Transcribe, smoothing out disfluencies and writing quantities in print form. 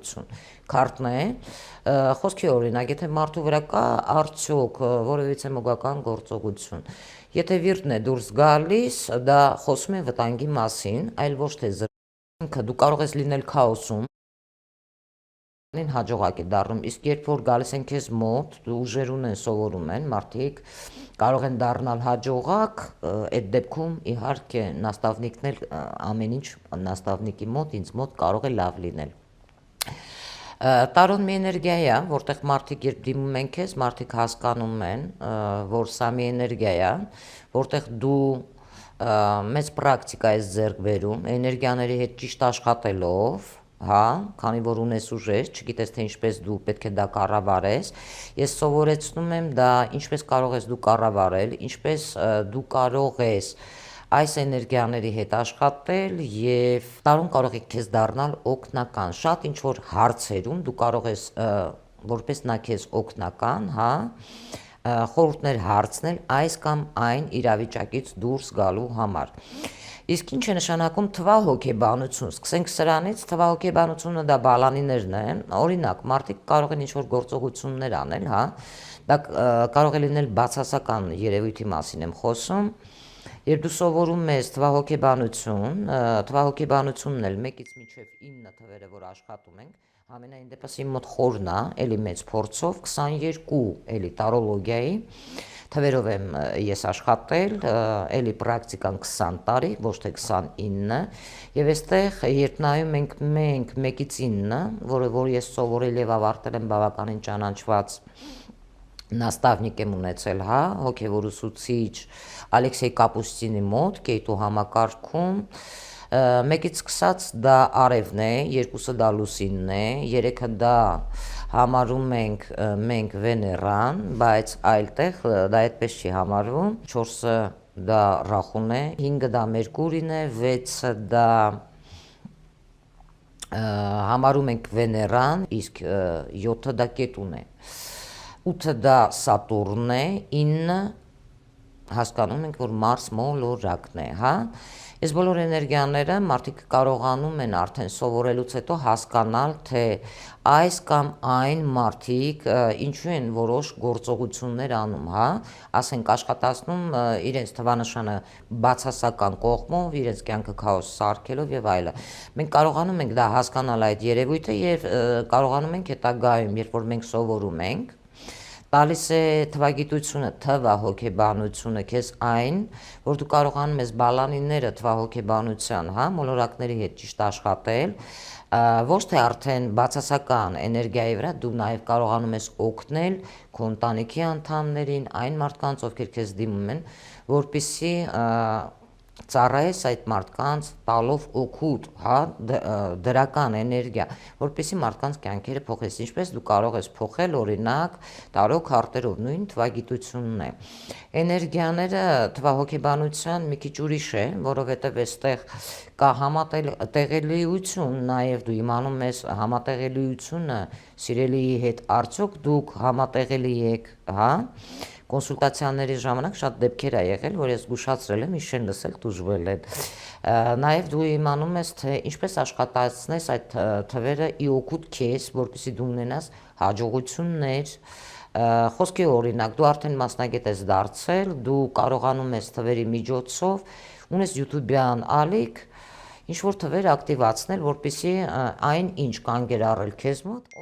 հաջողություն։ Քարտն է, խոսքի օրինակ, եթե մարդու վրա կա արդյոք որևիցե մոգական գործողություն, եթե վիրտն է դուրս գալիս, դա խոսում է վտանգի մասին, այլ ոչ թե զրկինքը, դու կարող ես լինել քաոսում, հաջողակ է դառնում, իսկ երբ որ գալիս են քեզ մոտ, ուժեր ունեն, սովորում են, մարդիկ կարող են դառնալ հաջողակ, այդ դեպքում իհարկե նաստավնիկն էլ ամեն ինչ նաստավնիկի մոտ, ինձ մոտ կարող է լավ լինել։ Տարոն մի էներգիա է, որտեղ մարդիկ երբ դիմում են քեզ, մարդիկ հասկանում են, որ սա մի էներգիա է, որտեղ դու մեծ պրակտիկա ես ձեռք բերում, էներգիաների հետ ճիշտ աշխատելով, հա, քանի որ ունես ուժեր, չգիտես թե ինչպես դու պետք է դա կառավարես, ես սովորեցնում եմ դա ինչպես կարող ես դու կառավարել, ինչպես դու կարող ես այս էներգիաների հետ աշխատել եւ տարուն կարող է քեզ դառնալ օգնական, շատ ինչ որ հարցերում դու կարող ես որպես նա քեզ օգնական, հա, խորհուրդներ հարցնել այս կամ այն իրավիճակից դուրս գալու համար։ Իսկ ինչ է նշանակում թվահոգեբանություն, սկսենք սրանից, թվահոգեբանությունը դա բալանիներն են, օրինակ, մարդիկ կարող են ինչ-որ գործողություններ անել, հա, դա կարող է լինել բացասական երևույթի մասին եմ խոսում, երբ դու սովորում ես թվահոգեբանություն, թվահոգեբանությունն էլ 1-ից մինչև 9 թվերը, որ աշխատում ենք, ամենայն դեպս իմ մոտ խորն է, էլի մեծ փորձով, 22 էլի տարոլոգիայի, թվերով եմ ես աշխատել, էլի պրակտիկան 20 տարի, ոչ թե 29, եւ այստեղ երբ նայում ենք մենք 1-ից 9, որ ես սովորել եւ ավարտել եմ բավականին ճանաչված նաստավնիկ եմ ունեցել, հա, հոգեվոր ուսուցիչ Ալեքսեյ Կապուստինի մոտ, Կեյտու համակարգում, 1-ից սկսած դա արևն է, 2-ը դա լուսինն է, 3-ը դա համարում ենք մենք Վեներան, բայց այլտեղ դա այդպես չի համարվում, 4-ը դա Ռախուն է, 5-ը դա Մերկուրին է, 6-ը դա համարում ենք Վեներան, իսկ 7-ը դա Կետուն է, 8-ը դա Սատուրնն է, 9-ը հասկանում ենք, որ Մարս մոլորակն է, հա, այս բոլոր էներգիաները մարդիկ կարողանում են արդեն սովորելուց հետո հասկանալ, թե այս կամ այն մարդիկ ինչու են որոշ գործողություններ անում, հա, ասենք աշխատացնում իրենց թվանշանը բացասական կողմով, իրենց կյանքը քաոս սարքելով եւ այլը։ Մենք կարողանում ենք դա հասկանալ այդ երևույթը եւ կարողանում ենք հետագայում, երբ որ մենք սովորում ենք, տալիս է թվագիտությունը, թվահոգեբանությունը քեզ այն, որ դու կարողանում ես բալանիները թվահոգեբանության, հա, մոլորակների հետ ճիշտ աշխատել, ոչ թե արդեն բացասական էներգիայի վրա դու նաև կարողանում ես օգնել քո ընտանիքի անդամներին, այն մարդկանց, ովքեր քեզ դիմում են, որպեսզի ծառայես այդ մարդկանց տալով օգուտ, հա, դրական էներգիա, որպեսզի մարդկանց կյանքերը փոխես, ինչպես դու կարող ես փոխել, օրինակ, տարո քարտերով, նույն թվագիտությունն է։ Էներգիաները թվահոգեբանության մի քիչ ուրիշ է, որովհետև այստեղ կա համատեղելիություն, նաև դու իմանում ես համատեղելիությունը սիրելիի հետ, արդյոք դուք համատեղելի եք, հա, կոնսուլտացիաների ժամանակ շատ դեպքեր ա եղել, որ ես զգուշացրել եմ, ինչ չեն լսել, տուժվել են։ Նաև դու իմանում ես, թե ինչպես աշխատացնես այդ թվերը ի օգուտ քեզ, որպեսզի դու ունենաս հաջողություններ, խոսքի օրինակ, դու արդեն մասնագետ ես դարձել, դու կարողանում ես թվերի միջոցով, ունես YouTube-յան ալիք, ինչ որ թվեր ակտիվացնել, որպեսզի այն ինչ կանգ էր առել քեզ մոտ